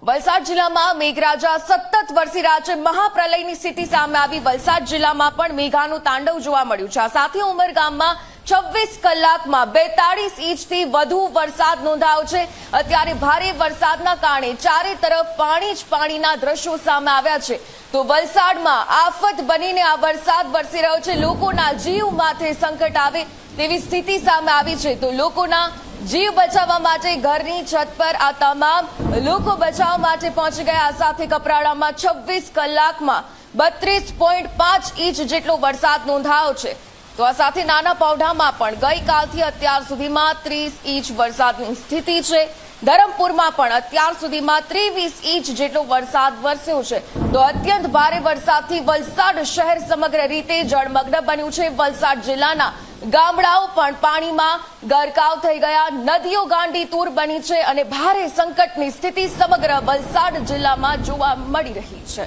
વલસાડ જિલ્લામાં મેઘરાજા સતત વરસી રહ્યા છે। મહાપ્રલયની સ્થિતિ સામે આવી। વલસાડ જિલ્લામાં પણ મેઘાનું તાંડવ જોવા મળ્યું છે। આ સાથે ઉમરગામમાં 26 કલાકમાં 42 ઇંચથી વધુ વરસાદ નોંધાયો છે। અત્યારે ભારે વરસાદના કારણે ચારે તરફ પાણી જ પાણીના દ્રશ્યો સામે આવ્યા છે। તો વલસાડમાં આફત બનીને આ વરસાદ વરસી રહ્યો છે। લોકોના જીવ માથે સંકટ આવે તેવી સ્થિતિ સામે આવી છે। તો લોકોના જીવ બચાવવા માટે ઘરની છત પર આ તમામ લોકો બચાવ માટે પહોંચી ગયા। આ સાથે કપરાડામાં 26 કલાકમાં 32.5 ઇંચ જેટલો વરસાદ નોંધાયો છે। તો આ સાથે નાના પૌઢામાં પણ ગઈકાલથી અત્યાર સુધીમાં 30 ઇંચ વરસાદની સ્થિતિ છે। ધરમપુરમાં પણ અત્યાર સુધીમાં 23 ઇંચ જેટલો વરસાદ વરસ્યો છે। તો અત્યંત ભારે વરસાદથી વલસાડ શહેર સમગ્ર રીતે જળમગ્ન બન્યું છે। વલસાડ જિલ્લાના ગામડાઓ પણ પાણીમાં ગરકાવ થઈ ગયા। નદીઓ ગાંડીતુર બની છે અને ભારે સંકટની સ્થિતિ સમગ્ર વલસાડ જિલ્લામાં જોવા મળી રહી છે।